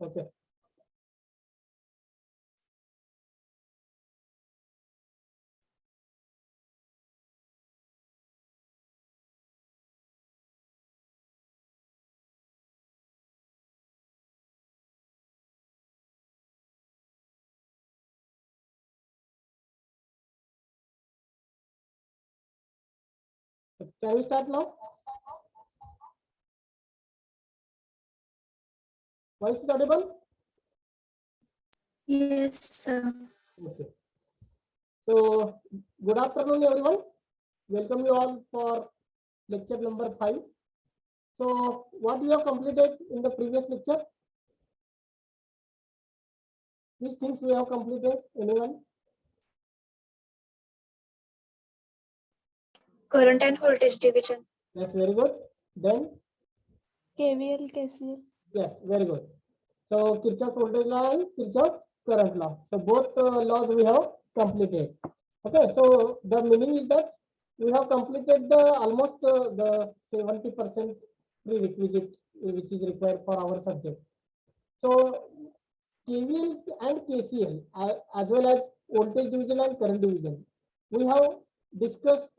Okay. Can we start now? Voice is audible? Yes, sir. Okay. So, good afternoon, everyone. Welcome you all for lecture number 5. So, what we have completed in the previous lecture? These things we have completed. Anyone? Current and voltage division. That's very good. Then, KVL, KCL. yes, very good. So, Kirchhoff voltage law and Kirchhoff current law. So, both laws we have completed. Okay. So, the meaning is that we have completed the almost the 70% prerequisite which is required for our subject. So, KVL and KCL as well as voltage division and current division, we have discussed,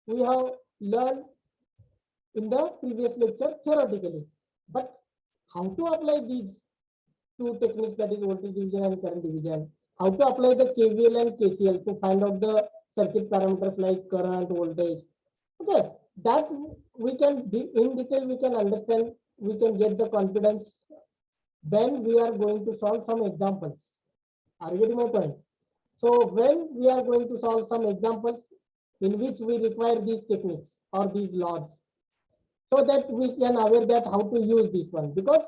we have learned in the previous lecture theoretically. But how to apply these two techniques, that is voltage division and current division, how to apply the KVL and KCL to find out the circuit parameters like current, voltage. Okay, that we can in detail we can understand, we can get the confidence when we are going to solve some examples. Are you getting my point? So when we are going to solve some examples in which we require these techniques or these laws, so that we can aware that how to use this one, because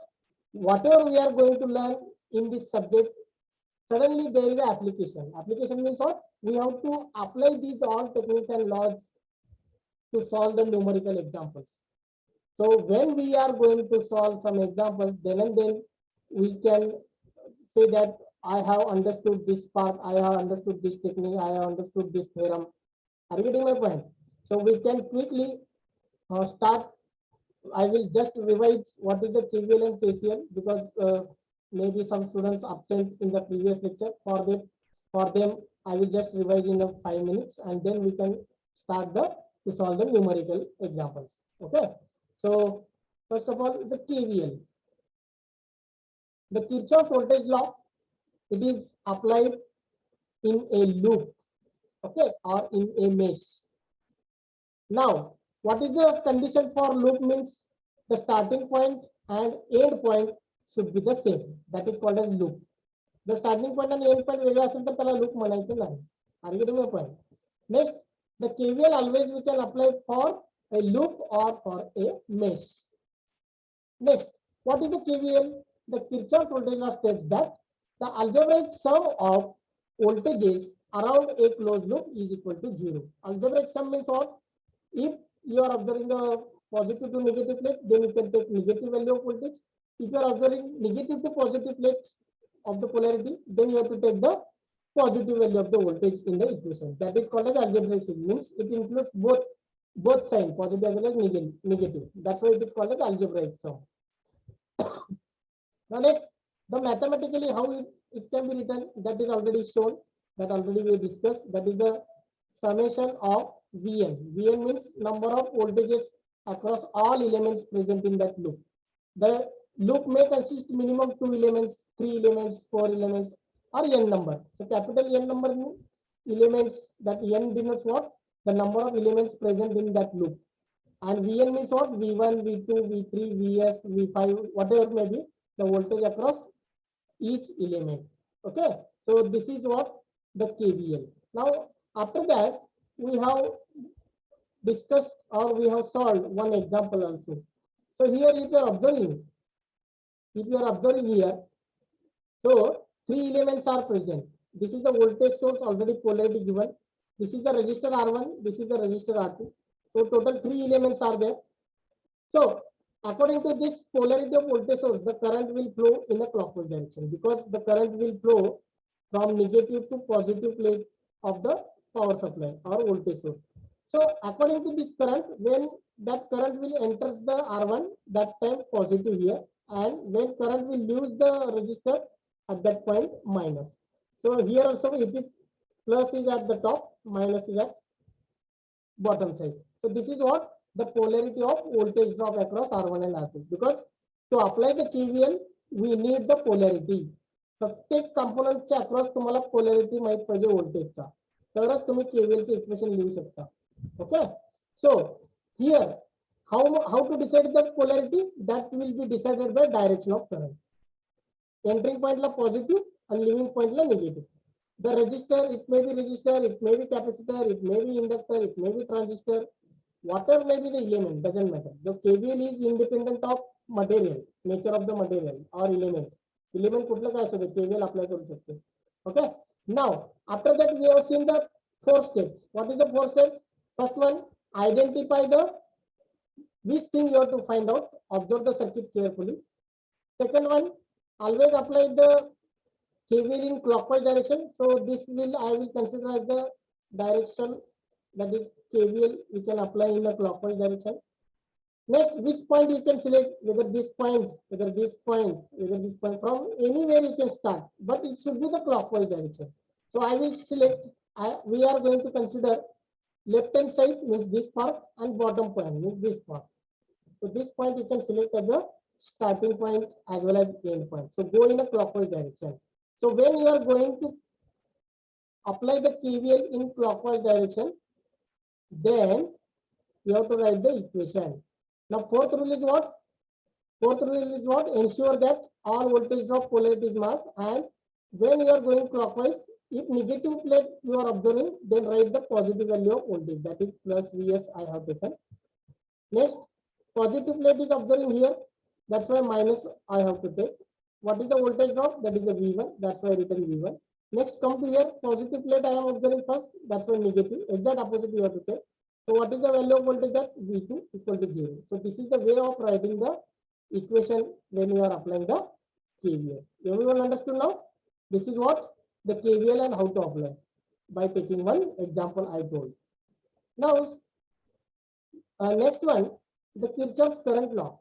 whatever we are going to learn in this subject, suddenly there is an application. Application means what? We have to apply these all techniques and laws to solve the numerical examples. So when we are going to solve some examples, then and then we can say that I have understood this part, I have understood this technique, I have understood this theorem. Are you getting my point? So we can quickly start. I will just revise what is the KVL and KCL, because maybe some students absent in the previous lecture. For them, I will just revise in 5 minutes, and then we can start to solve the numerical examples. Okay. So first of all, the KVL, the Kirchhoff voltage law, it is applied in a loop, okay, or in a mesh. Now, what is the condition for loop? Means the starting point and end point should be the same. That is called as loop. The starting point and end point वेगळा असेल तर त्याला loop म्हणायचं नाही. Are you getting my point? Next, the KVL always we can apply for a loop or for a mesh. Next, what is the KVL? The Kirchhoff voltage law states that the algebraic sum of voltages around a closed loop is equal to 0. Algebraic sum means what? If you are observing a positive to negative plate, then you can take negative value of voltage. If you are observing negative to positive plate of the polarity, then you have to take the positive value of the voltage in the equation. That is called as algebraic sum. Means it includes both signs, positive as well as negative. That's why it is called as algebraic sum. Now next, the mathematically how it can be written, that is already shown, that already we discussed. That is the summation of Vn. Vn means number of voltages across all elements present in that loop. The loop may consist minimum 2 elements, 3 elements, 4 elements, or n number. So capital N number elements, that n denotes what? The number of elements present in that loop. And Vn means what? V1, V2, V3, Vs, V5, whatever may be the voltage across each element. Okay. So this is what the KVL. Now after that, we have discussed or we have solved one example also. So here if you are observing, here, so 3 elements are present. This is the voltage source, already polarity given. This is the resistor R1, this is the resistor R2. So total 3 elements are there. So according to this polarity of voltage source, the current will flow in a clockwise direction, because the current will flow from negative to positive plate of the power supply or voltage source. So according to this current, when that current will enter the R1, that time positive here, and when current will lose the resistor at that point minus. So here also it is plus is at the top, minus is at bottom side. So this is what the polarity of voltage drop across R1 and R2. Because to apply the KVL, we need the polarity. प्रत्येक कंपोनेंटच्या across तुम्हाला polarity माहित पाहिजे व्होल्टेजचा, तरच तुम्ही KVL चे equation लिहू शकता. Okay, so here how to decide the polarity? That will be decided by direction of current. Entering point la positive and leaving point la negative. The resistor, it may be resistor, it may be capacitor, it may be inductor, it may be transistor, whatever may be the element, doesn't matter. The KVL is independent of material, nature of the material or element. Element कुठलं काय असतं KVL apply करू शकतो. Okay. Now after that we have seen the 4 steps. What is the 4 steps? First one, identify the which thing you have to find out. Observe the circuit carefully. Second one, always apply the KVL in clockwise direction. So this will I will consider as the direction, that is KVL we can apply in the clockwise direction. Next, which point you can select, whether this point, whether this point, whether this point, from anywhere you can start, but it should be the clockwise direction. So I will select, we are going to consider left hand side means this part and bottom point means this part. So this point you can select as the starting point as well as end point. So go in a clockwise direction. So when you are going to apply the KVL in clockwise direction, then you have to write the equation. Now fourth rule is what? Fourth rule is what? Ensure that all voltage drop polarity is marked, and when you are going clockwise, if negative plate you are observing, then write the positive value of voltage, that is plus Vs I have taken. Next, positive plate is observing here, that's why minus I have to take. What is the voltage drop? That is the V1, that's why I written V1. Next, come to here, positive plate I am observing first, that's why negative, exact opposite you have to take. So what is the value of voltage? That V2 equal to 0. So this is the way of writing the equation when you are applying the KVL. Everyone understood now? This is what the KVL and how to apply by taking one example I told. Now, next one, the Kirchhoff's current law.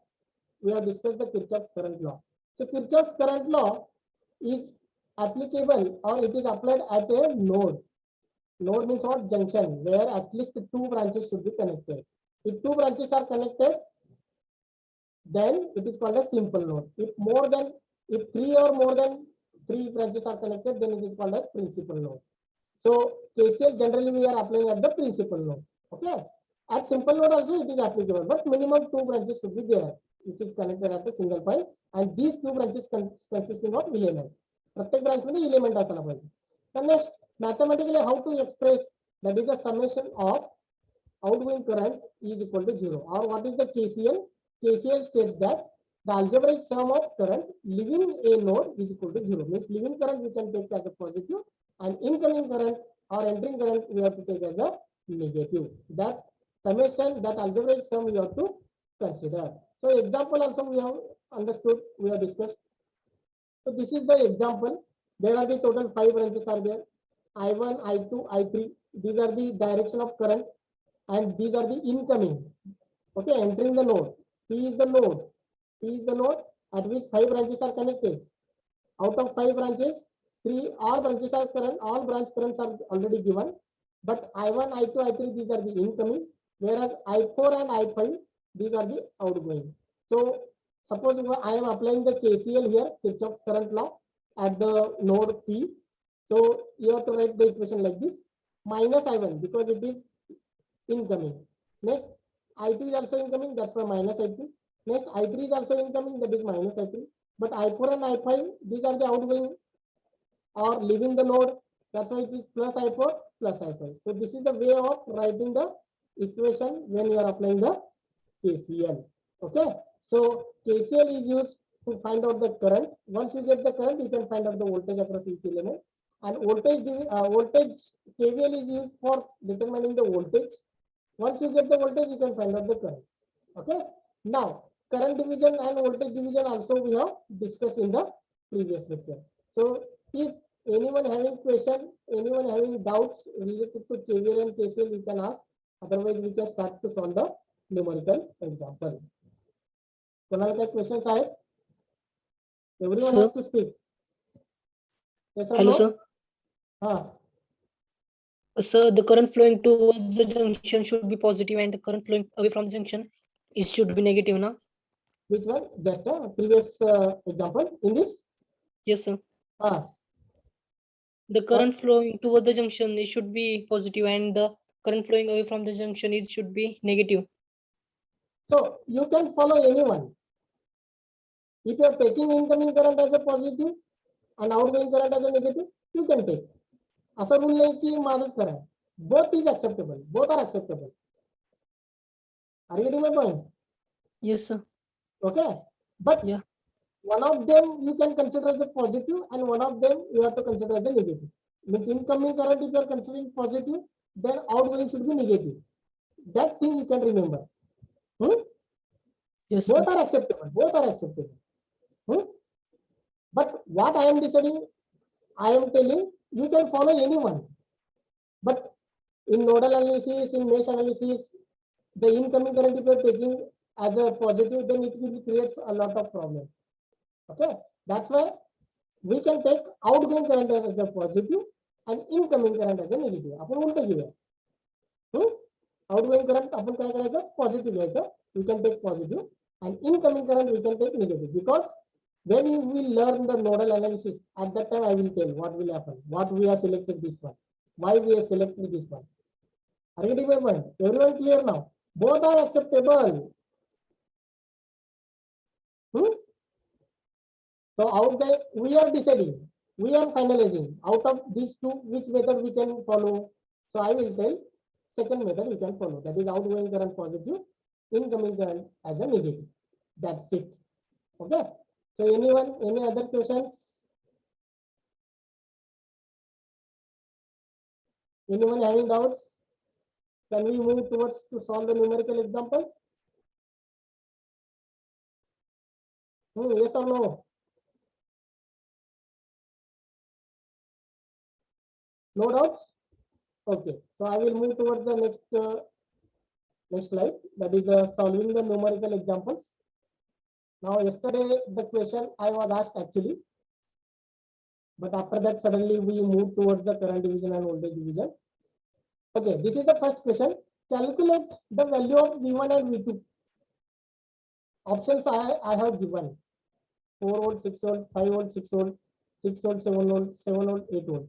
We have discussed the Kirchhoff's current law. So Kirchhoff's current law is applicable or it is applied at a node. Node means what? Junction, where at least 2 branches should be connected. If 2 branches are connected, then it is called a simple node. If 3 or more than 3 branches are connected, then it is called a principal node. So KCL generally we are applying at the principal node. Okay. At simple node also it is applicable, but minimum 2 branches should be there, which is connected at a single point, and these 2 branches consisting of element. प्रत्येक branch मध्ये element असला पाहिजे. The next, mathematically how to express, that is the summation of outgoing current is equal to 0. Or what is the KCL? KCL states that the algebraic sum of current leaving a node is equal to 0. Means leaving current we can take as a positive, and incoming current or entering current we have to take as a negative. That summation, that algebraic sum we have to consider. So example also we have understood, we have discussed. So this is the example. There are the total 5 branches are there. I1, I2, I3. These are the direction of current, and these are the incoming. Okay, entering the node. P is the node. P is the node at which 5 branches are connected. Out of 5 branches, 3 all branches are current. All branch currents are already given. But I1, I2, I3, these are the incoming. Whereas I4 and I5, these are the outgoing. So suppose I am applying the KCL here, Kirchhoff's current law, at the node P. So you have to write the equation like this: minus I1 because it is incoming. Next, I2 is also incoming, that's why minus I2. Next, I3 is also incoming, that is minus I3. But I4 and I5, these are the outgoing or leaving the node, that's why it is plus I4 plus I5. So this is the way of writing the equation when you are applying the KCL. Okay, so KCL is used to find out the current. Once you get the current, you can find out the voltage across each element. And voltage KVL is used for determining the voltage. Once you get the voltage, you can find out the current. Okay. Now, current division and voltage division also we have discussed in the previous lecture. So, if anyone having question, anyone having doubts related to KVL and KCL, you can ask. Otherwise, we can start to solve the numerical example. कोणाला काही questions आहेत? Everyone Sir. has to speak. Yes or Hello, no? sir. Sir, the current flowing towards the junction should be positive, and the current flowing away from the junction is should be negative, now. Which one? Just a previous example in this. Yes, sir. Ah, The current flowing toward the junction it should be positive, and the current flowing away from the junction is should be negative. so you can follow anyone. If you are taking incoming current as a positive and outgoing current as a negative, you can take. असा rule नाही की माझंच करा. Both is acceptable. Both are acceptable. Are you getting my point? Yes, sir. Okay. But Yeah. one of them you can consider as a positive and one of them you have to consider as a negative. Means incoming current if you are considering positive, then outgoing should be negative. That thing you can remember. Yes, sir. Both are acceptable. Both are acceptable. But what I am deciding, I am telling you can follow anyone. But in nodal analysis, in mesh analysis, the incoming current if you are taking as a positive, then it will creates a lot of problems. Okay, that's why we can take outgoing current as a positive and incoming current as a negative. आपण उलट घेऊया. Outgoing current आपण काय करायचं positive घ्यायचं. We can take positive and incoming current we can take negative, because when you will learn the nodal analysis, at that time I will tell what will happen, what we have selected this one, why we have selected this one. Are you getting my point? Everyone clear now? Both are acceptable. So out there we are deciding, we are finalizing out of these two which method we can follow. So I will tell second method we can follow, that is outgoing current positive, incoming current as a negative. That's it. Okay. So anyone, any other questions? Anyone having doubts? Can we move towards to solve the numerical examples? Yes or no? No doubts? Okay. So I will move towards the next slide. That is solving the numerical examples. Now yesterday the question I was asked actually, but after that suddenly we moved towards the current division and voltage division. Okay, this is the first question. Calculate the value of V1 and V2. Options I have given: 4 volt, 6 volt, 5 volt, 6 volt, 6 volt, 7 volt, 7 volt, 8 volt.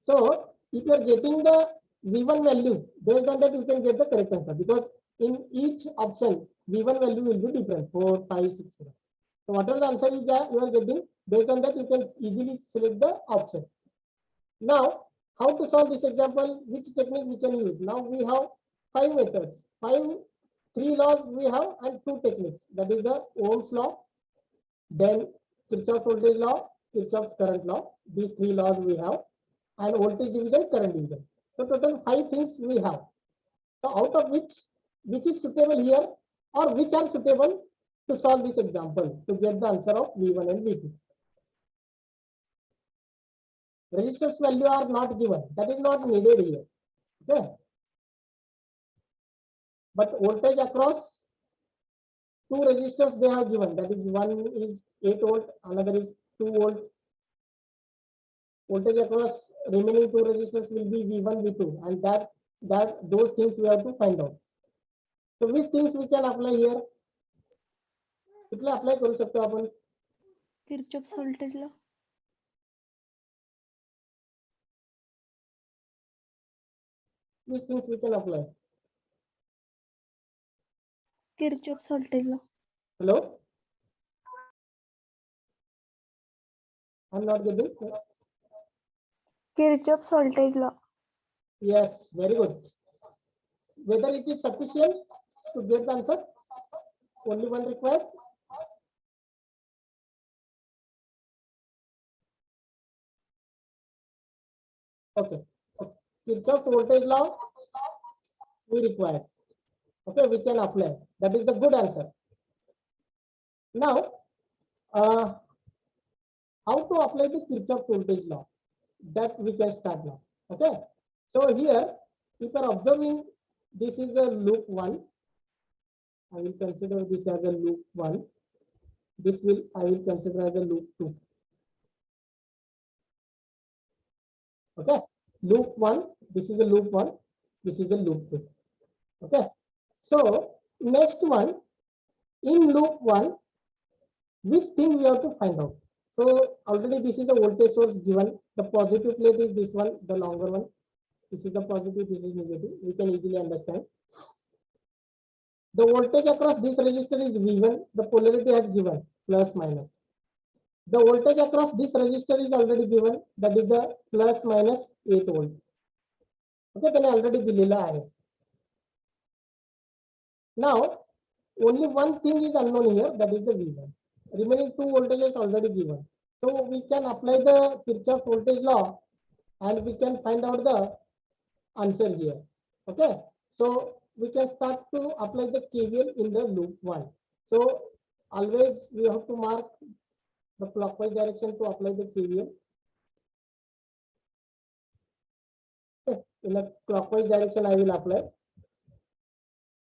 So if you are getting the V1 value, based on that you can get the correct answer, because in each option V1 value will be different, 4, 5, 6, 7. So whatever the answer you are getting, based on that you can easily select the option. Now, how to solve this example? Which technique we can use? Now we have 5 methods, 3 laws we have and 2 techniques. That is the Ohm's law, then Kirchhoff's voltage law, Kirchhoff's current law. These 3 laws we have, and voltage division, current division. So total 5 things we have. So out of which is suitable here, or which are suitable to solve this example to get the answer of V1 and V2. Resistors value are not given. That is not needed here. Okay. But voltage across 2 resistors they have given. That is, one is 8 volt, another is 2 volt. Voltage across remaining 2 resistors will be V1, V2, and those things we have to find out. So which things we can apply here? कुठले apply करू शकतो आपण? Kirchhoff's voltage law. Which things we can apply? Kirchhoff's voltage law. Hello? I'm not getting. Kirchhoff's voltage law. Yes, very good. Whether it is sufficient to get the answer? Only one required? Okay. Kirchhoff's voltage law we require. Okay, we can apply. That is the good answer. Now, how to apply the Kirchhoff's voltage law? That we can start now. Okay. So here, if you are observing, this is a loop 1. I will consider this as a loop 1. This will I will consider as a loop 2. Okay, loop 1, this is a loop 1, this is a loop 2. Okay, so next one, in loop 1, which thing we have to find out? So already this is the voltage source given. The positive plate is this one, the longer one. This is the positive, this is negative. We can easily understand. The voltage across this resistor is V1. The polarity has given plus minus. The voltage across this resistor is already given. That is the plus minus 8 volt. Okay, then already दिलेला आहे. Now only one thing is unknown here. That is the V1. Remaining two voltages already given. So we can apply the Kirchhoff voltage law and we can find out the answer here. Okay, so we can start to apply the KVL in the loop 1. So always we have to mark the clockwise direction to apply the KVL. Okay, in a clockwise direction I will apply.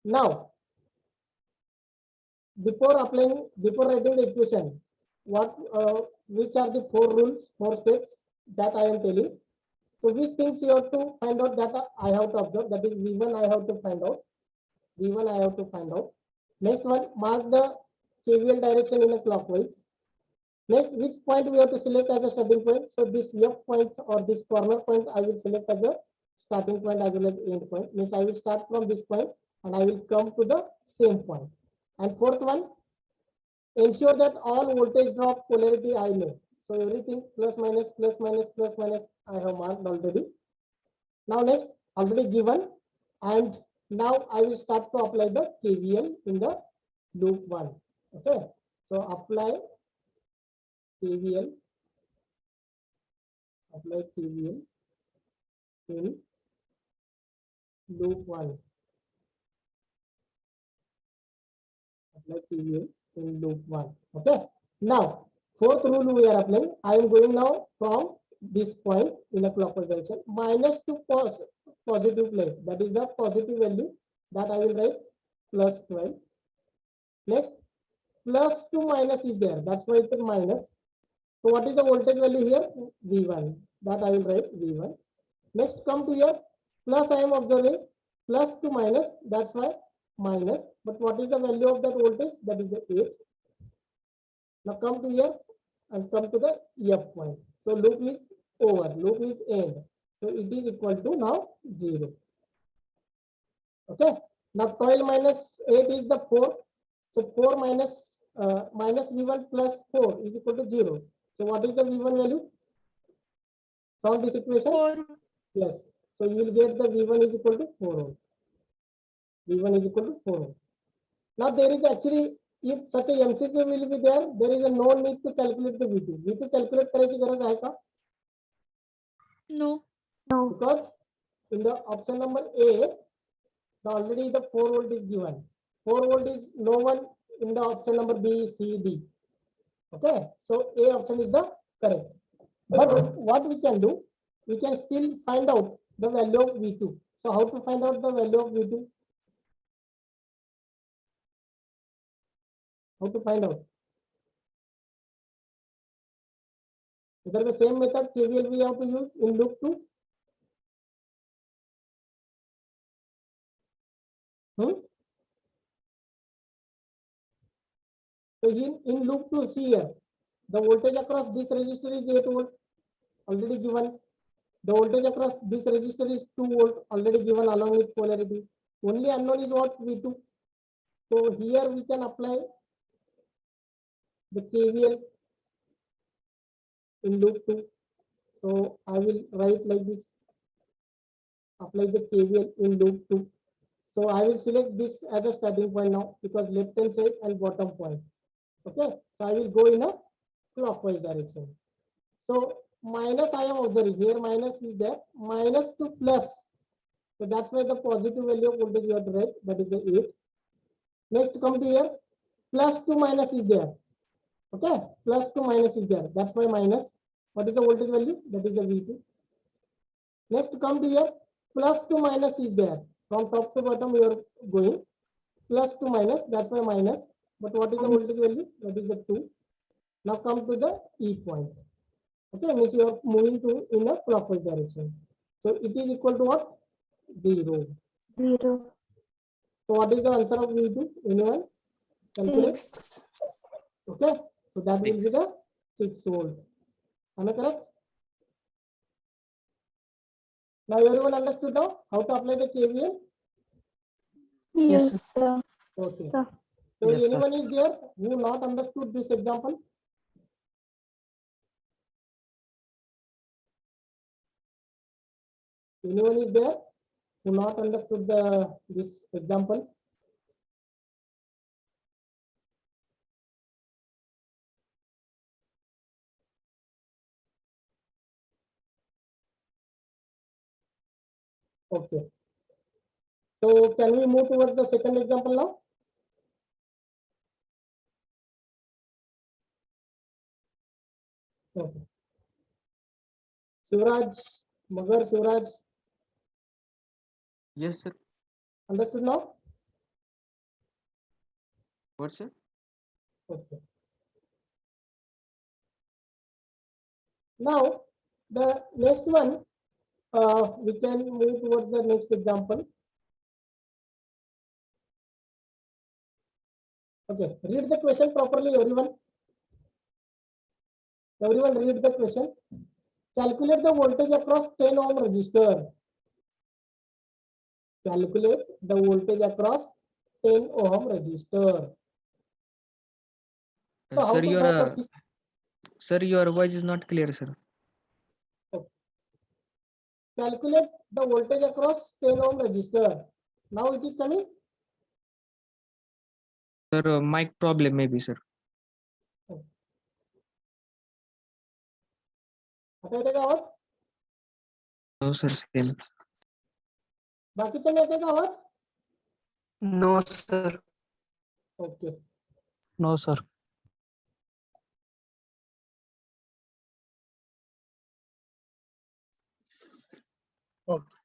Now before writing the equation, which are the 4 rules, 4 steps that I am telling. So which things you have to find out, that I have to observe, that is V1 I have to find out. V1 I have to find out. Next one, mark the KVL direction in a clockwise. Next, which point we have to select as a starting point? So this F point or this corner point I will select as a starting point as well as end point. Means I will start from this point and I will come to the same point. And fourth one, ensure that all voltage drop polarity I know. So everything plus minus I have marked already. Now next, already given, and now I will start to apply the KVL in the loop 1. Okay, so apply KVL in loop 1. Apply KVL in loop 1. Okay, now fourth rule we are applying. I am going now from this point in a clockwise direction minus to positive place. That is the positive value that I will write plus 12. Next, plus to minus is there. That's why it is minus. So what is the voltage value here? V1. That I will write V1. Next, come to here. Plus I am observing plus to minus. That's why minus. But what is the value of that voltage? That is the 8. Now come to here and come to the F point. So loop is over. Loop is end. So it is equal to now 0. Okay. Now 12 minus 8 is the 4. So 4 minus V1 plus 4 is equal to 0. So what is the V1 value? Solve this equation. 4. Yes. So you will get the V1 is equal to 4 ohm. V1 is equal to 4 ohm. Now there is actually, if such a MCQ will be there is a no need to calculate the V2. V2 calculate करायची गरज आहे का? No. Because in the option number A, already the 4 volt is given. 4 volt is no one in the option number B, C, D. Okay, so A option is the correct. But what we can do, we can still find out the value of V2. So how to find out the value of V2? How to find out? Is that the same method KVL we have to use in loop 2? So in loop 2, see here, the voltage across this resistor is 8 volt, already given. The voltage across this resistor is 2 volt, already given along with polarity. Only unknown is what? V2. So here we can apply the KVL in loop 2. So I will write like this. Apply the KVL in loop 2. So I will select this as a starting point now because left hand side and bottom point. Okay, so I will go in a clockwise direction. So minus I am observing here, minus is there, minus to plus. So that's why the positive value of voltage you have to write, that is the 8. Next come to here, plus to minus is there. Okay, plus to minus is there. That's why minus. What is the voltage value? That is the V2. Next come to here, plus to minus is there. From top to bottom you are going. Plus to minus, that's why minus. but what is the voltage value? That is the 2. Now come to the E point. Okay, means you are moving to in a clockwise direction. So it is equal to what? 0. 0. So what is the answer of V2? Anyone? Calculate. 6. Okay, so that will be 6. the 6 volt. Am I correct? Now everyone understood now how to apply the KVL? Yes, Yes, sir. Okay. Sir. So Yes, sir. anyone is there who not understood this example? Anyone is there who not understood this example? Okay. So can we move towards the second example now? Okay. Shivraj, Magar, Shivraj, Yes, sir. understood now? What, sir? Okay. Now the next one, we can move towards the next example. Okay, read the question properly, everyone. Everyone read the question. Calculate the voltage across 10 ohm resistor. Calculate the voltage across 10 ohm resistor. So how Sir, to find out this? sir, your voice is not clear, sir. Calculate the voltage across 10 ohm resistor. Now it is coming. Sir, mic problem maybe, sir. आता येते का आवाज? No, sir. Same. बाकीच्या येते का आवाज? No, sir. Okay. No, sir.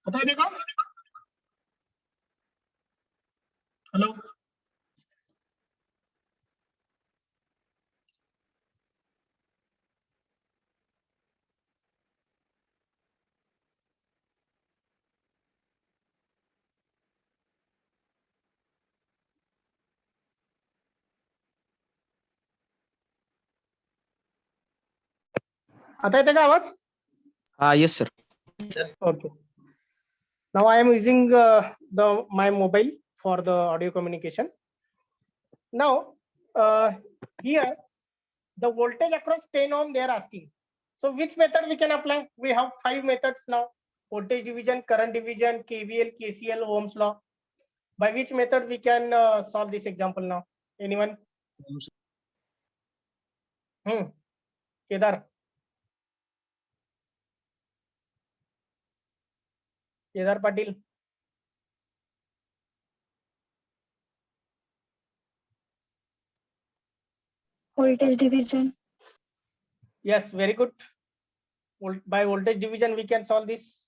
आता येते का? हॅलो. आता येते का आवाज? Yes, sir. Okay. Now I am using my mobile for the audio communication. Now here the voltage across 10 ohm they are asking. So which method we can apply? We have 5 methods now: voltage division, current division, KVL, KCL, Ohm's law. By which method we can solve this example now? Anyone? Kedar. Kedar Patil. Voltage division. Yes, very good. By voltage division, we can solve this.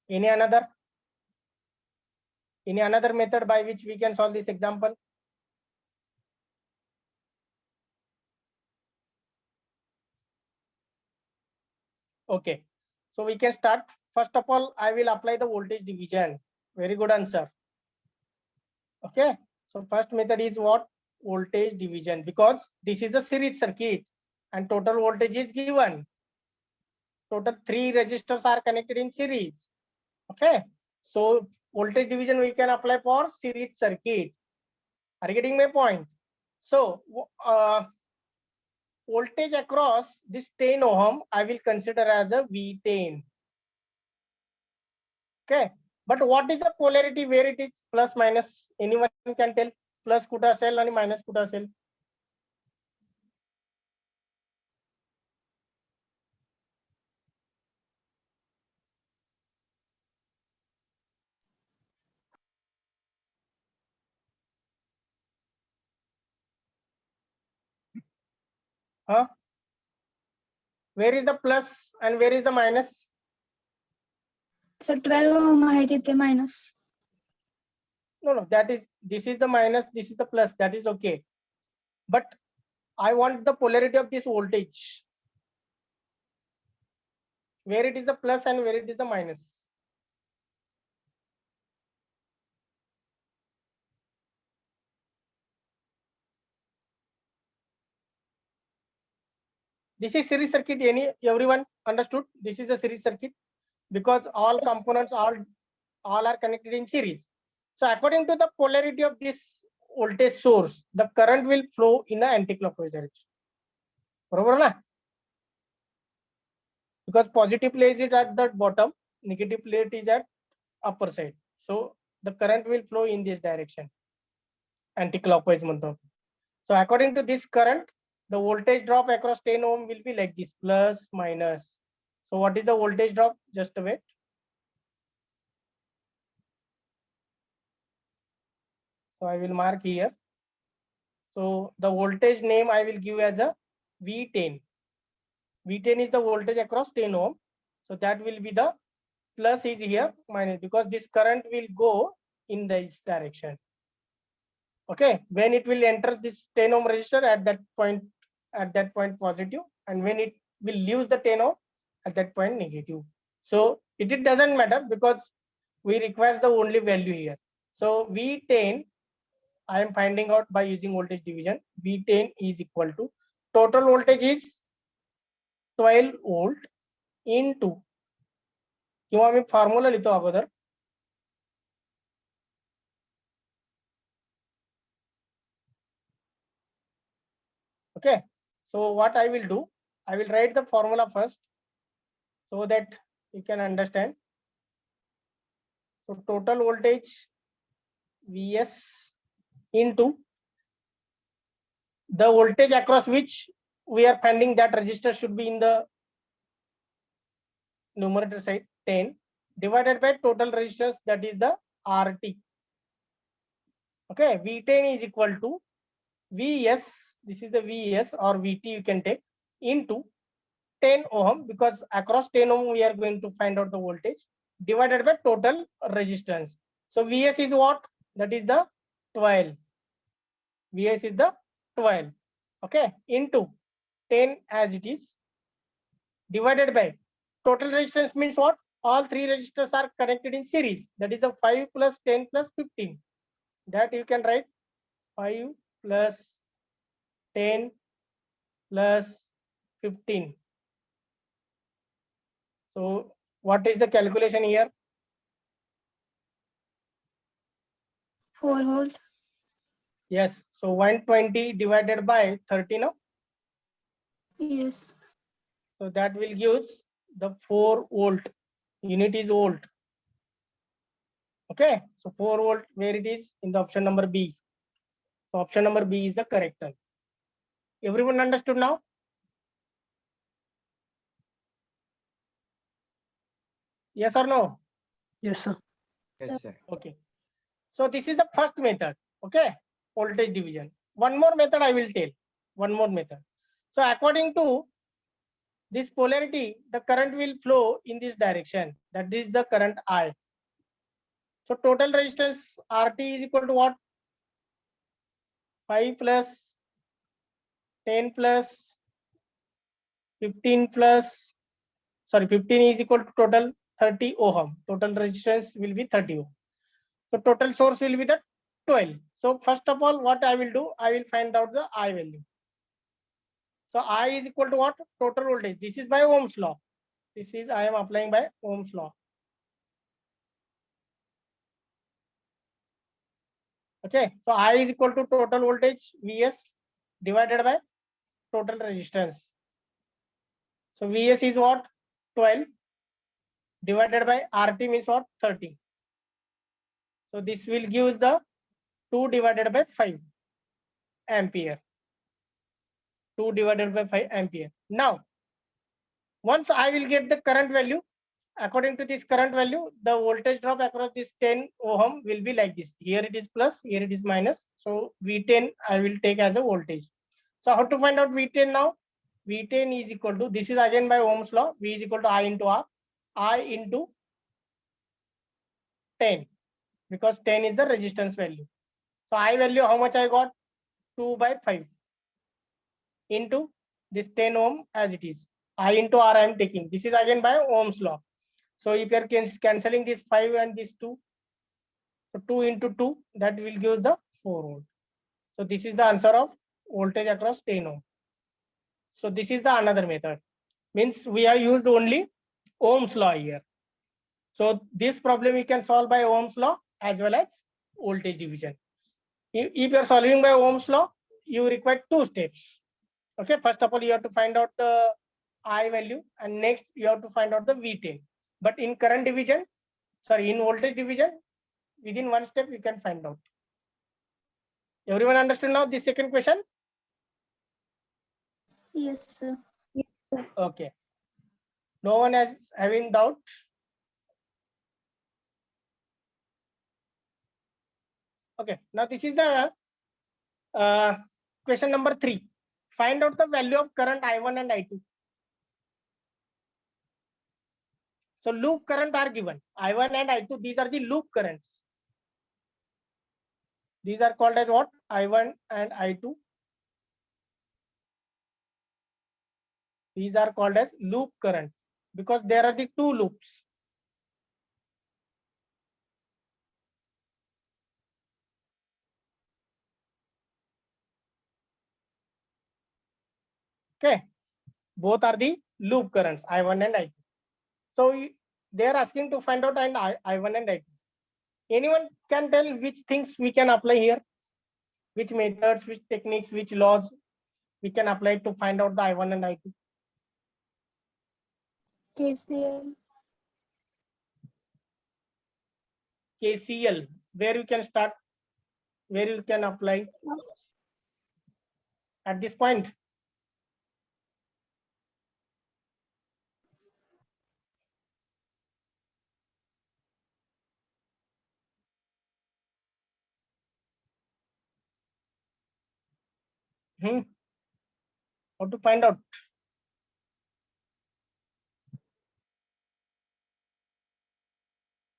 Any another method by which we can solve this example? Okay, so we can start. First of all, I will apply the voltage division. Very good answer. Okay, so first method is what? Voltage division, because this is a series circuit and total voltage is given. Total 3 resistors are connected in series. Okay, so voltage division we can apply for series circuit. Are you getting my point? So voltage across this 10 ohm I will consider as a V10. Okay, but what is the polarity, where it is plus minus? Anyone can tell? Plus कुठं असेल आणि minus कुठं असेल? Huh? Where is the plus and where is the minus? So 12 ohm आहे तिथे minus. No, this is the minus, this is the plus, that is okay. But I want the polarity of this voltage, where it is the plus and where it is the minus. This is series circuit. Everyone understood? This is a series circuit because all components all are connected in series. So according to the polarity of this voltage source, the current will flow in an anti-clockwise direction. बरोबर ना? Because positive plate is at the bottom, negative plate is at upper side. So the current will flow in this direction, anti-clockwise म्हणतो. So according to this current, the voltage drop across 10 ohm will be like this, plus minus. So what is the voltage drop? Just wait. So I will mark here. So the voltage name I will give as a V10. V10 is the voltage across 10 ohm. So that will be the plus is here, minus, because this current will go in this direction. Okay, when it will enter this 10 ohm resistor at that point positive, and when it will leave the 10 ohm at that point negative. So it doesn't matter because we require the only value here. So V10 I am finding out by using voltage division. V10 is equal to total voltage is 12 volt into किंवा मी formula लिहितो अगोदर. Okay, so what I will do, I will write the formula first so that you can understand. So total voltage Vs into the voltage across which we are finding that resistor should be in the numerator side, 10, divided by total resistance, that is the RT. Okay, V10 is equal to Vs, this is the Vs or Vt you can take, into 10 ohm, because across 10 ohm we are going to find out the voltage, divided by total resistance. So Vs is what? That is the 12. Vs is the 12. Okay, into 10 as it is, divided by total resistance means what? All three resistors are connected in series. That is a 5 plus 10 plus 15. That you can write 5 plus 10 plus 15. So what is the calculation here? 4 volt. Yes. So 120 divided by 30 now. Yes. So that will give the 4 volt. Unit is volt. Okay. So 4 volt, where it is? In the option number B. So option number B is the correct one. Everyone understood now? Yes or no? Yes, sir. Yes, sir. Okay. So this is the first method. Okay. Voltage division. One more method I will tell. One more method. So according to this polarity, the current will flow in this direction. That is the current I. So total resistance RT is equal to what? 5 plus 10 plus 15 plus, sorry, 15 is equal to total 30 ohm. Total resistance will be 30 ohm. So total source will be the 12. So first of all, what I will do, I will find out the I value. So I is equal to what? Total voltage. This is by Ohm's law. This is I am applying by Ohm's law. Okay. So I is equal to total voltage Vs divided by total resistance. So Vs is what? 12 divided by RT means what? 30. So this will give the 2 divided by 5 ampere. 2 divided by 5 ampere. Now, once I will get the current value, according to this current value, the voltage drop across this 10 ohm will be like this. Here it is plus, here it is minus. So V10 I will take as a voltage. So how to find out V10 now? V10 is equal to, this is again by Ohm's law, V is equal to I into R, I into 10. because 10 is the resistance value. So I value, how much I got? 2 by 5 into this 10 ohm as it is. I into R I am taking. This is again by Ohm's law. So if you are cancelling this 5 and this 2, so 2 into 2, that will give the 4 volt. So this is the answer of voltage across 10 ohm. So this is the another method. Means we have used only Ohm's law here. So this problem you can solve by Ohm's law as well as voltage division. If you are solving by Ohm's law, you require 2 steps. Okay, first of all, you have to find out the I value, and next you have to find out the V10. But in current division, sorry, in voltage division, within 1 step you can find out. Everyone understood now this second question? Yes, sir. Okay. No one has having doubt? Okay, now this is the question number 3. Find out the value of current I1 and I2. So loop current are given. I1 and I2, these are the loop currents. These are called as what? I1 and I2. These are called as loop current because there are the 2 loops. Okay, both are the loop currents, I1 and I2. So they are asking to find out and I1 and I2. Anyone can tell which things we can apply here? Which methods, which techniques, which laws we can apply to find out the I1 and I2? KCL. KCL, where you can start, where you can apply at this point? How to find out?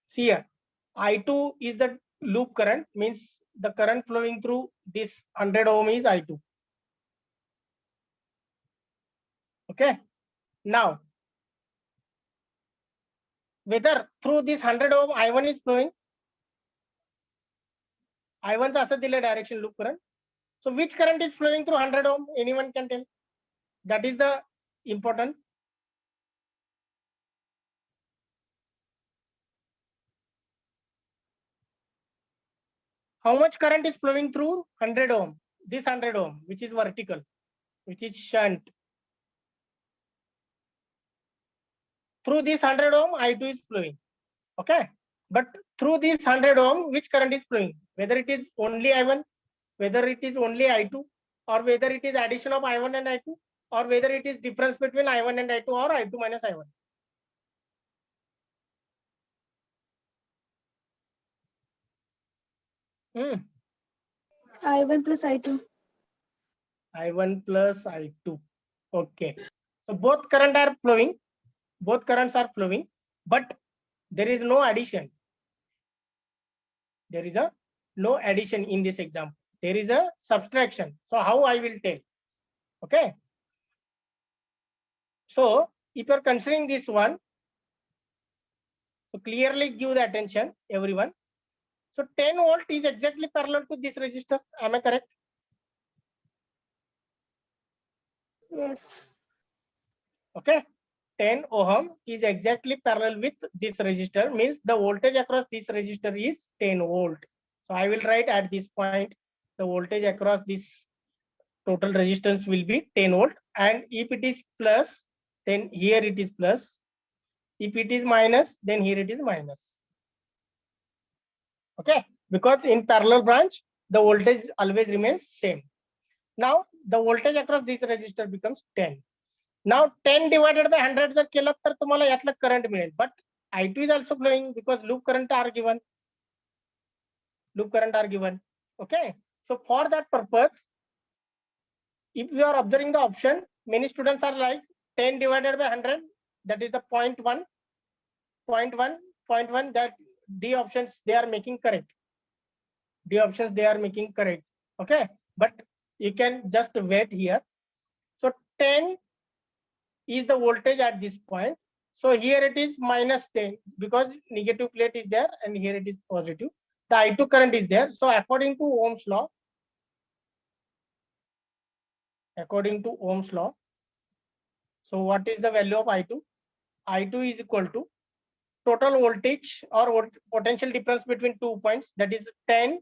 See here, I2 is the loop current, means the current flowing through this 100 ohm is I2. Okay, now whether through this 100 ohm I1 is flowing, I1 चा असं दिले direction loop current. So which current is flowing through 100 ohm? Anyone can tell? That is the important. How much current is flowing through 100 ohm? This 100 ohm, which is vertical, which is shunt. Through this 100 ohm, I2 is flowing. Okay, but through this 100 ohm, which current is flowing? Whether it is only I1, whether it is only I2, or whether it is addition of I1 and I2, or whether it is difference between I1 and I2 or I2 minus I1. I1 plus I2. I1 plus I2. Okay. So both current are flowing. Both currents are flowing, but there is no addition. There is no addition in this example. There is a subtraction. So how I will tell? Okay. So if you are considering this one, so clearly give the attention, everyone. So 10 volt is exactly parallel to this resistor. Am I correct? Yes. Okay. 10 ohm is exactly parallel with this resistor, means the voltage across this resistor is 10 volt. So I will write at this point, the voltage across this total resistance will be 10 volt. And if it is plus, then here it is plus. If it is minus, then here it is minus. Okay, because in parallel branch, the voltage always remains same. Now the voltage across this resistor becomes 10. Now 10 divided by 100 जर केलं तर तुम्हाला यातलं current मिळेल. But I2 is also flowing because loop current are given. Loop current are given. Okay. So for that purpose, if you are observing the option, many students are like 10 divided by 100, that is the 0.1, 0.1, 0.1, that D options they are making correct. D options they are making correct. Okay, but you can just wait here. So 10 is the voltage at this point. So here it is minus 10 because negative plate is there and here it is positive. The I2 current is there. So according to Ohm's law, so what is the value of I2? I2 is equal to total voltage or potential difference between 2 points, that is 10.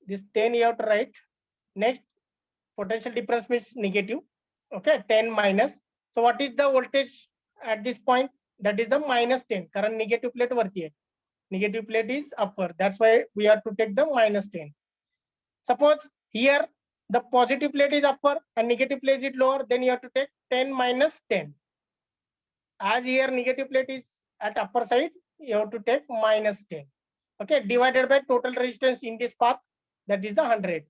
This 10 you have to write. Next, potential difference means negative. Okay, 10 minus. So what is the voltage at this point? That is the minus 10. Current negative plate varti hai. Negative plate is upper. That's why we have to take the minus 10. Suppose here the positive plate is upper and negative plate is lower, then you have to take 10 minus 10. As here negative plate is at upper side, you have to take minus 10. Okay, divided by total resistance in this path, that is the 100.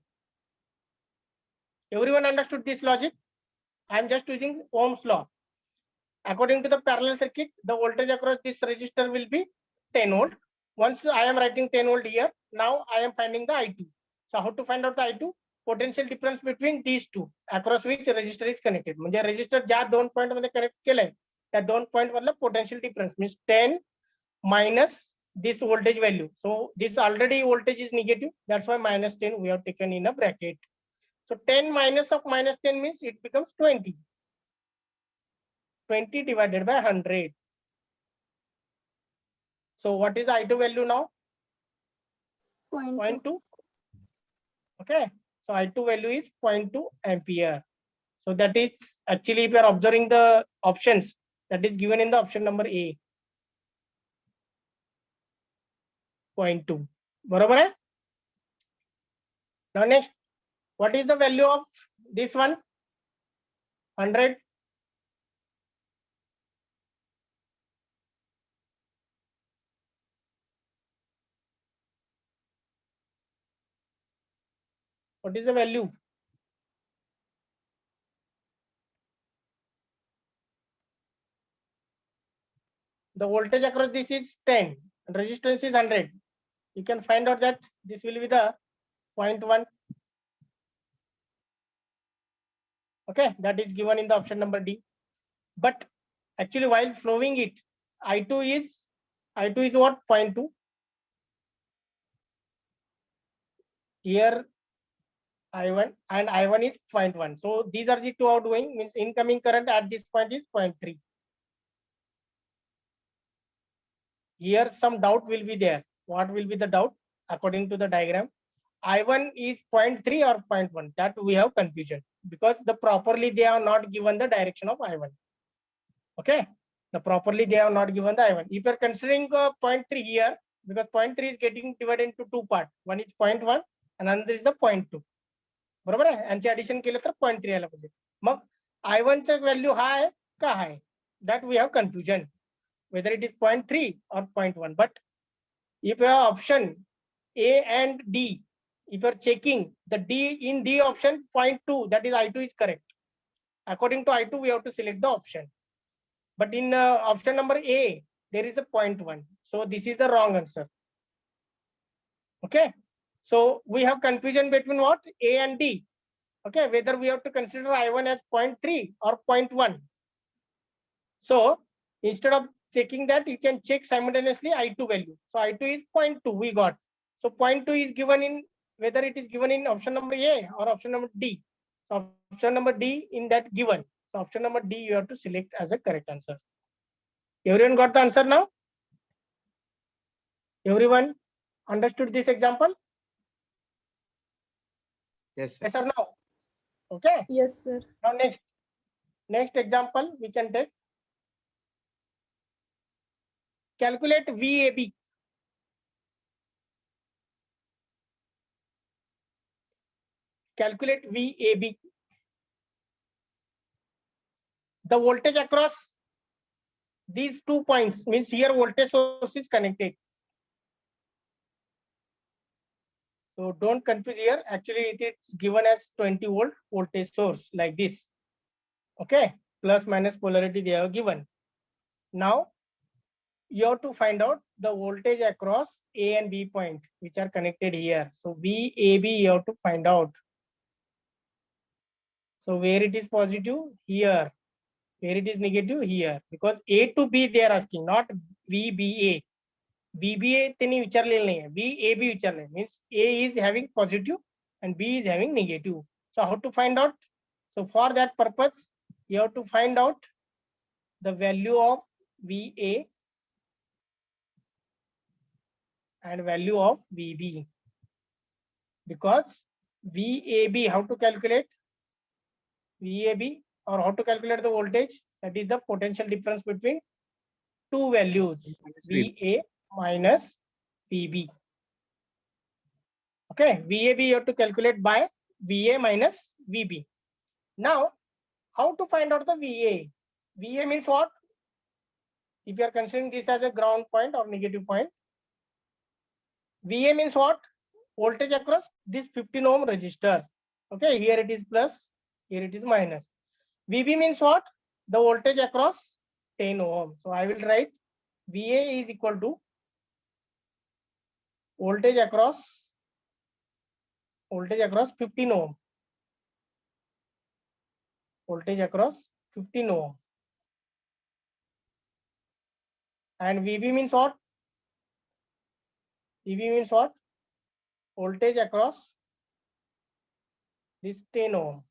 Everyone understood this logic? I am just using Ohm's law. According to the parallel circuit, the voltage across this resistor will be 10 volt. Once I am writing 10 volt here, now I am finding the I2. So how to find out the I2? Potential difference between these two across which resistor is connected. म्हणजे resistor ज्या दोन point मध्ये connect केलंय त्या दोन point मधला potential difference means 10 minus this voltage value. So this already voltage is negative. That's why minus 10 we have taken in a bracket. So 10 minus of minus 10 means it becomes 20. 20 divided by 100. So what is the I2 value now? 0.2. Okay. So I2 value is 0.2 ampere. So that is actually if you are observing the options that is given in the option number A. 0.2. बरोबर है? Now next, what is the value of this one? 100. What is the value? The voltage across this is 10, and resistance is 100. You can find out that this will be the 0.1. Okay, that is given in the option number D. But actually, while flowing it, I2 is what? 0.2. Here I1 and I1 is 0.1. So these are the two outgoing, means incoming current at this point is 0.3. Here some doubt will be there. What will be the doubt? According to the diagram, I1 is 0.3 or 0.1. That we have confusion because properly they have not given the direction of I1. Okay, properly they have not given the I1. If you are considering 0.3 here, because 0.3 is getting divided into two parts. One is 0.1 and another is the 0.2. बरोबर आहे? यांचे addition केलं तर 0.3 यायला पाहिजे. मग I1 चा value हाय का हाय? That we have confusion whether it is 0.3 or 0.1. But if you have option A and D, if you are checking the D option 0.2, that is I2 is correct. According to I2, we have to select the option. But in option number A, there is a 0.1. So this is the wrong answer. Okay. So we have confusion between what? A and D. Okay. Whether we have to consider I1 as 0.3 or 0.1. So instead of checking that, you can check simultaneously I2 value. So I2 is 0.2 we got. So 0.2 is given in, whether it is given in option number A or option number D. So option number D in that given. So option number D you have to select as a correct answer. Everyone got the answer now? Everyone understood this example? Yes, sir. Yes or no? Okay. Yes, sir. Now next example we can take. Calculate VAB. Calculate VAB. The voltage across these 2 points means here voltage source is connected. So don't confuse here. Actually, it is given as 20 volt voltage source like this. Okay, plus minus polarity they have given. Now you have to find out the voltage across A and B point, which are connected here. So VAB you have to find out. So where it is positive? Here. Where it is negative? Here. Because A to B they are asking, not VBA. VBA त्यांनी विचारलेलं नाही आहे. VAB विचारले. Means A is having positive and B is having negative. So how to find out? So for that purpose, you have to find out the value of VA and value of VB. Because VAB, how to calculate VAB, or how to calculate the voltage? That is the potential difference between two values, VA minus VB. Okay, VAB you have to calculate by VA minus VB. Now, how to find out the VA? VA means what? If you are considering this as a ground point or negative point, VA means what? Voltage across this 15 ohm resistor. Okay, here it is plus, here it is minus. VB means what? The voltage across 10 ohm. So I will write VA is equal to voltage across 15 ohm. Voltage across 15 ohm. And VB means what? VB means what? Voltage across this 10 ohm.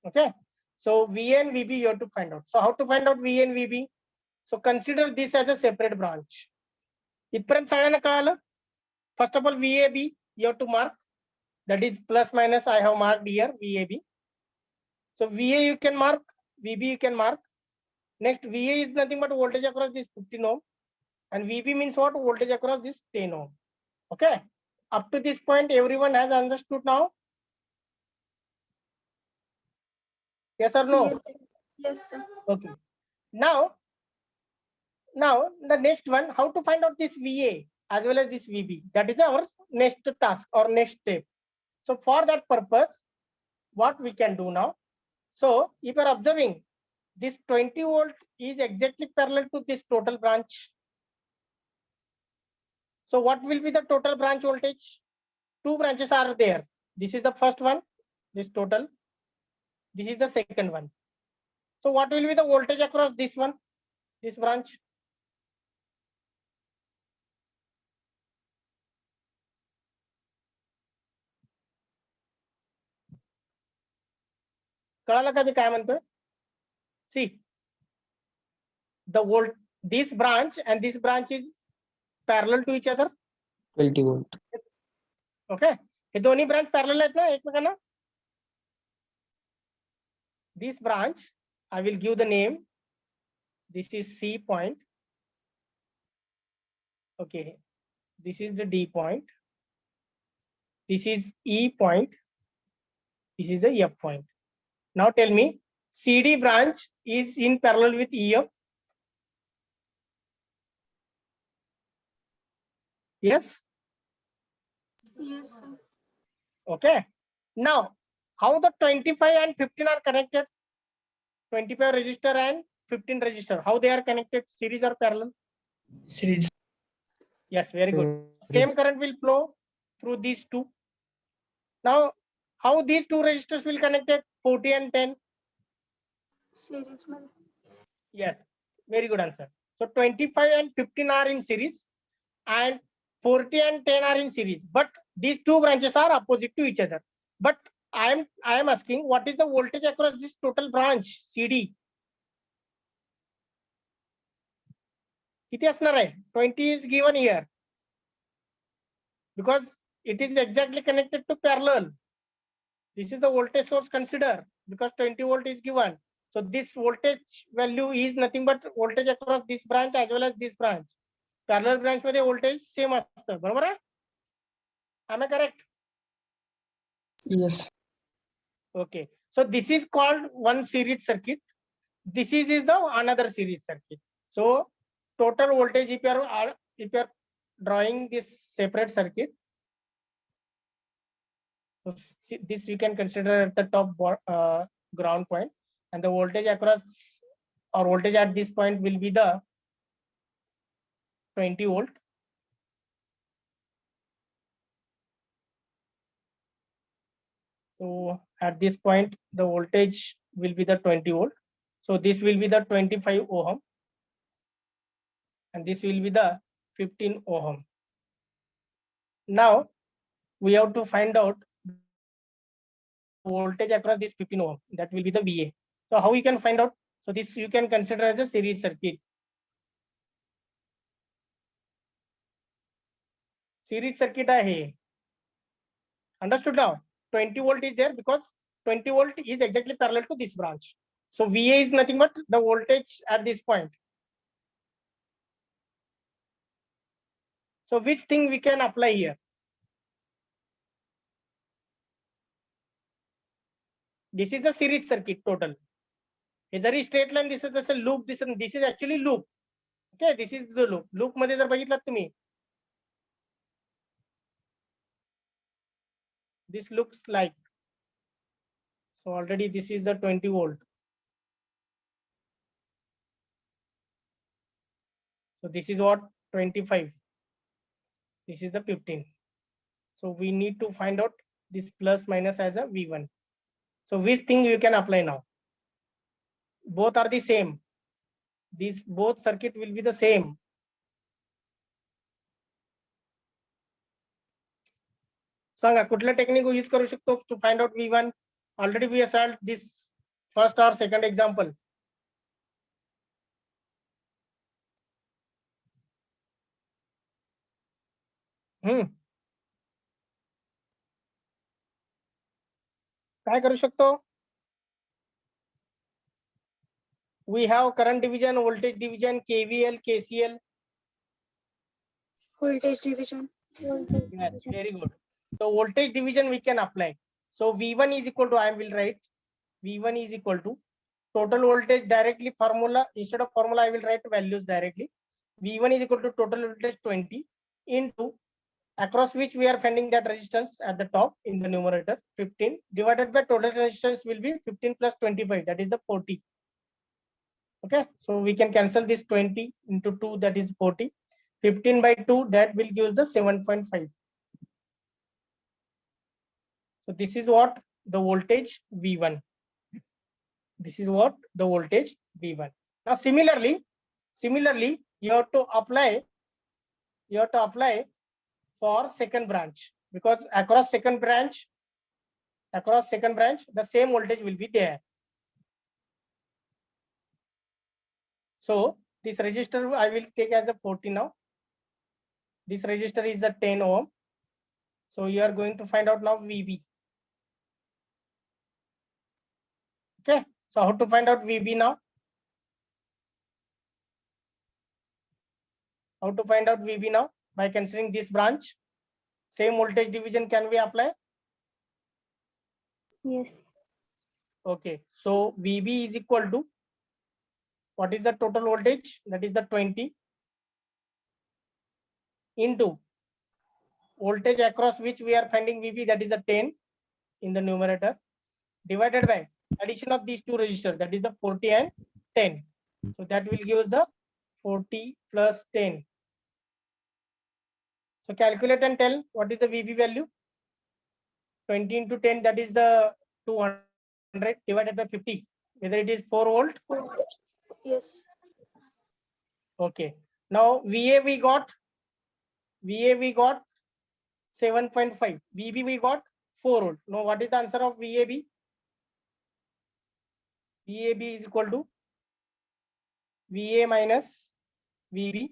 Okay. So VA and VB you have to find out. So how to find out VA and VB? So consider this as a separate branch. इथपर्यंत सगळ्यांना कळालं? First of all, VAB you have to mark. That is plus minus. I have marked here VAB. So VA you can mark, VB you can mark. Next, VA is nothing but voltage across this 15 ohm, and VB means what? Voltage across this 10 ohm. Okay. Up to this point, everyone has understood now? Yes or no? Yes. Yes, sir. Okay. Now the next one, how to find out this VA as well as this VB? That is our next task or next step. So for that purpose, what we can do now? So if you are observing, this 20 volt is exactly parallel to this total branch. So what will be the total branch voltage? Two branches are there. This is the first one, this total. This is the second one. So what will be the voltage across this one, this branch? कळालं का मी काय म्हणतोय? See, the volt, this branch and this branch is parallel to each other. 20 volt. Okay. हे दोन्ही branch parallel आहेत ना एकमेकांना? This branch, I will give the name. This is C point. Okay. This is the D point. This is E point. This is the F point. Now tell me, CD branch is in parallel with EF. Yes? Yes, sir. Okay. Now, how the 25 and 15 are connected? 25 resistor and 15 resistor. How they are connected? Series or parallel? Series. Yes, very good. Same current will flow through these two. Now, how these two resistors will connected? 40 and 10. Series मध्ये. Yes, very good answer. So 25 and 15 are in series and 40 and 10 are in series. But these two branches are opposite to each other. But I am asking, what is the voltage across this total branch CD? किती असणार आहे? 20 is given here because it is exactly connected to parallel. This is the voltage source consider because 20 volt is given. So this voltage value is nothing but voltage across this branch as well as this branch. Parallel branch मध्ये voltage same असतं, बरोबर आहे? Am I correct? Yes. Okay. So this is called one series circuit. This is the another series circuit. So total voltage, if you are drawing this separate circuit, so this we can consider at the top ground point, and the voltage across or voltage at this point will be the 20 volt. So at this point, the voltage will be the 20 volt. So this will be the 25 ohm. And this will be the 15 ohm. Now we have to find out voltage across this 15 ohm. That will be the VA. So how you can find out? So this you can consider as a series circuit. Series circuit आहे. Understood now? 20 volt is there because 20 volt is exactly parallel to this branch. So VA is nothing but the voltage at this point. So which thing we can apply here? This is the series circuit total. Is a straight line. This is just a loop. This is actually loop. Okay, this is the loop. Loop मध्ये जर बघितलात तुम्ही, this looks like. So already this is the 20 volt. So this is what 25. This is the 15. So we need to find out this plus minus as a V1. So which thing you can apply now? Both are the same. These both circuit will be the same. सांगा कुठलं technique use करू शकतो to find out V1? Already we have solved this first or second example. काय करू शकतो? We have current division, voltage division, KVL, KCL. Voltage division. Yes, very good. So voltage division we can apply. So V1 is equal to, I will write V1 is equal to total voltage directly formula. Instead of formula, I will write values directly. V1 is equal to total voltage 20 into across which we are finding that resistance at the top in the numerator 15 divided by total resistance will be 15 plus 25, that is the 40. Okay, so we can cancel this 20 into 2, that is 40. 15 by 2, that will give the 7.5. So this is what the voltage V1. This is what the voltage V1. Now similarly, you have to apply for second branch, because across second branch, the same voltage will be there. So this resistor I will take as a 40 now. This resistor is a 10 ohm. So you are going to find out now VB. Okay, so how to find out VB now? How to find out VB now? By considering this branch, same voltage division can we apply? Yes. Okay, so VB is equal to, what is the total voltage? That is the 20 into voltage across which we are finding VB, that is the 10 in the numerator, divided by addition of these two resistors, that is the 40 and 10. So that will give us the 40 plus 10. So calculate and tell what is the VB value. 20 into 10, that is the 200 divided by 50. Whether it is 4 volt. Yes. Okay. Now VA we got 7.5. VB we got 4 volt. Now what is the answer of VAB? VAB is equal to VA minus VB.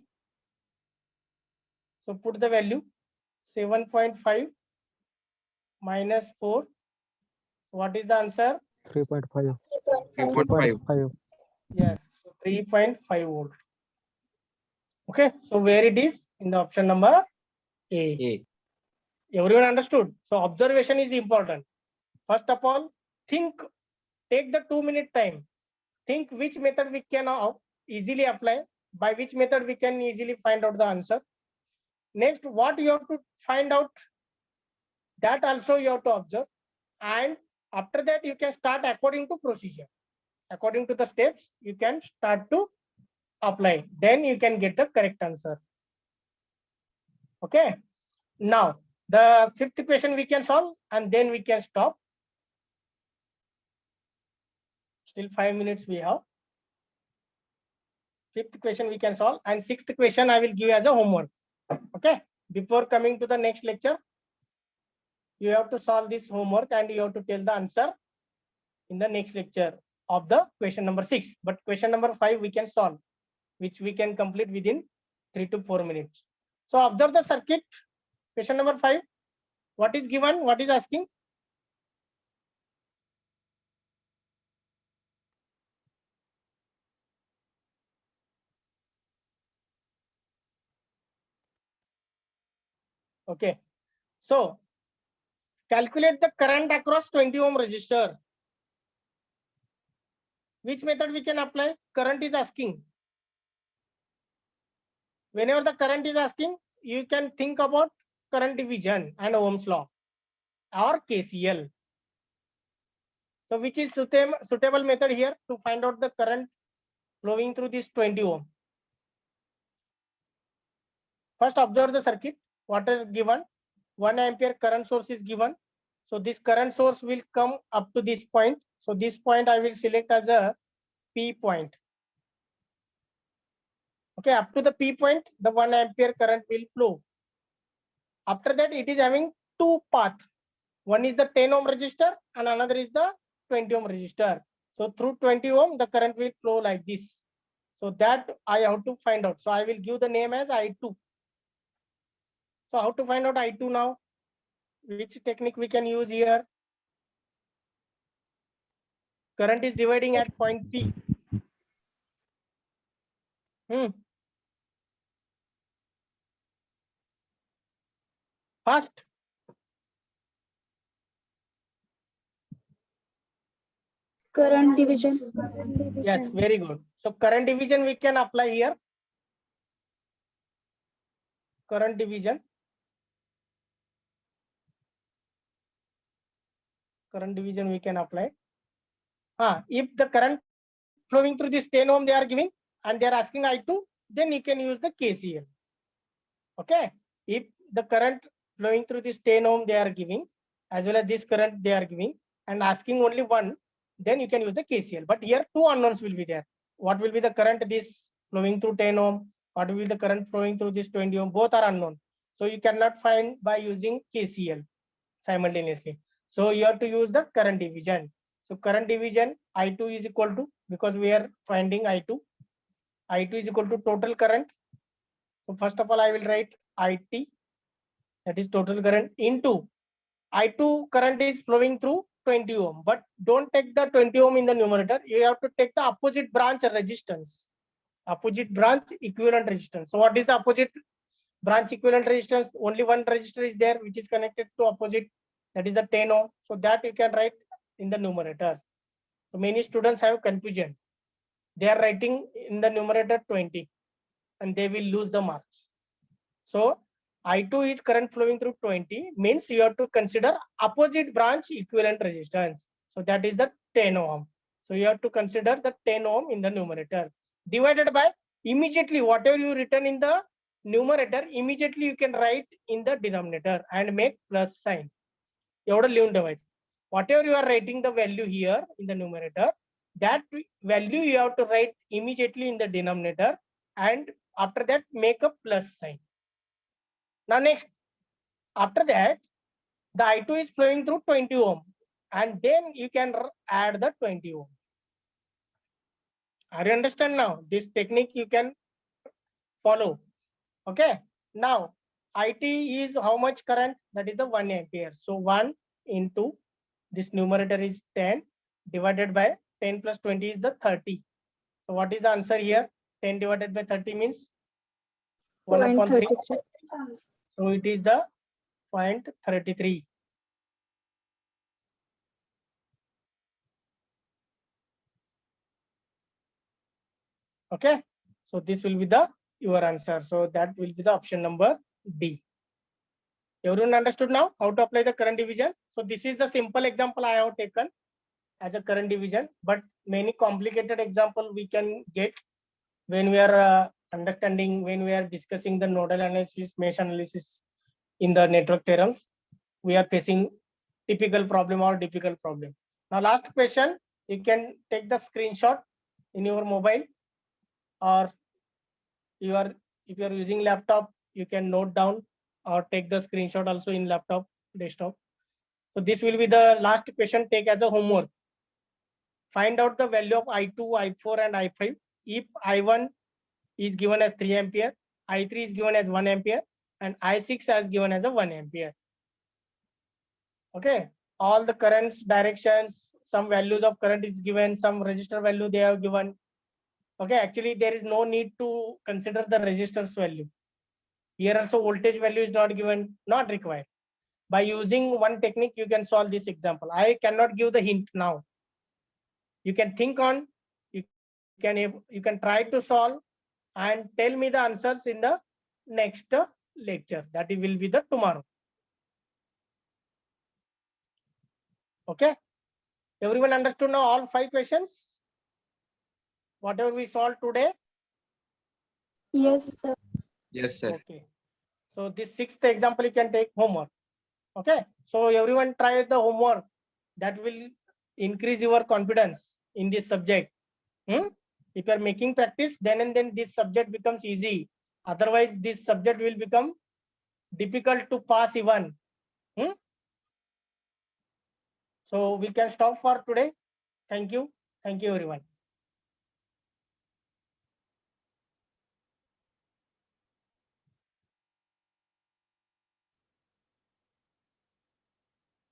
So put the value 7.5 minus 4. What is the answer? 3.5. 3.5. Yes, 3.5 volt. Okay, so where it is? In the option number A. A. Everyone understood? So observation is important. First of all, take the 2-minute time. Think which method we can easily apply, by which method we can easily find out the answer. Next, what you have to find out, that also you have to observe. And after that, you can start according to procedure. According to the steps, you can start to apply. Then you can get the correct answer. Okay. Now the fifth question we can solve and then we can stop. Still 5 minutes we have. Fifth question we can solve and sixth question I will give as a homework. Okay. Before coming to the next lecture, you have to solve this homework and you have to tell the answer in the next lecture of the question number 6. But question number 5 we can solve, which we can complete within 3 to 4 minutes. So observe the circuit. Question number 5. What is given? What is asking? Okay. So calculate the current across 20 ohm resistor. Which method we can apply? Current is asking. Whenever the current is asking, you can think about current division and Ohm's law or KCL. So which is suitable method here to find out the current flowing through this 20 ohm? First observe the circuit. What is given? 1 ampere current source is given. So this current source will come up to this point. So this point I will select as a P point. Okay, up to the P point, the 1 ampere current will flow. After that, it is having two paths. One is the 10 ohm resistor and another is the 20 ohm resistor. So through 20 ohm, the current will flow like this. So that I have to find out. So I will give the name as I2. So how to find out I2 now? Which technique we can use here? Current is dividing at point P. First, Current division. yes, very good. So current division we can apply here. Current division. Current division we can apply. If the current flowing through this 10 ohm they are giving and they are asking I2, then you can use the KCL. Okay. If the current flowing through this 10 ohm they are giving, as well as this current they are giving and asking only one, then you can use the KCL. But here two unknowns will be there. What will be the current this flowing through 10 ohm? What will be the current flowing through this 20 ohm? Both are unknown. So you cannot find by using KCL simultaneously. So you have to use the current division. So current division I2 is equal to, because we are finding I2 is equal to total current. So first of all, I will write IT, that is total current, into I2 current is flowing through 20 ohm, but don't take the 20 ohm in the numerator. You have to take the opposite branch resistance, opposite branch equivalent resistance. So what is the opposite branch equivalent resistance? Only one resistor is there which is connected to opposite, that is the 10 ohm. So that you can write in the numerator. So many students have confusion. They are writing in the numerator 20 and they will lose the marks. So I2 is current flowing through 20, means you have to consider opposite branch equivalent resistance. So that is the 10 ohm. So you have to consider the 10 ohm in the numerator, divided by immediately whatever you written in the numerator, immediately you can write in the denominator and make plus sign. Whatever you are writing the value here in the numerator, that value you have to write immediately in the denominator and after that make a plus sign. Now next, after that, the I2 is flowing through 20 ohm and then you can add the 20 ohm. Are you understand now? This technique you can follow. Okay. Now IT is how much current? That is the 1 ampere. So 1 into this numerator is 10 divided by 10 plus 20 is the 30. So what is the answer here? 10 divided by 30 means 1 upon 3. 0.33. So it is the 0.33. Okay. So this will be the your answer. So that will be the option number D. Everyone understood now how to apply the current division? So this is the simple example I have taken as a current division, but many complicated example we can get when we are understanding when we are discussing the nodal analysis, mesh analysis in the network theorems. We are facing typical problem or difficult problem. Now, last question, you can take the screenshot in your mobile, or if you are using laptop, you can note down or take the screenshot also in laptop, desktop. So this will be the last question, take as a homework. Find out the value of I2, I4 and I5 if I1 is given as 3 ampere, I3 is given as 1 ampere, and I6 as given as a 1 ampere. Okay, all the currents, directions, some values of current is given, some resistor value they have given. Okay, actually there is no need to consider the resistors value. Here also voltage value is not given, not required. By using one technique, you can solve this example. I cannot give the hint now. You can think on, you can try to solve and tell me the answers in the next lecture. That will be the tomorrow. Okay, everyone understood now all 5 questions? Whatever we solved today? Yes, sir. Yes, sir. Okay. So this 6th example you can take homework. Okay. So everyone try the homework. That will increase your confidence in this subject. If you are making practice, then and then this subject becomes easy. Otherwise, this subject will become difficult to pass even. So we can stop for today. Thank you. Thank you, everyone.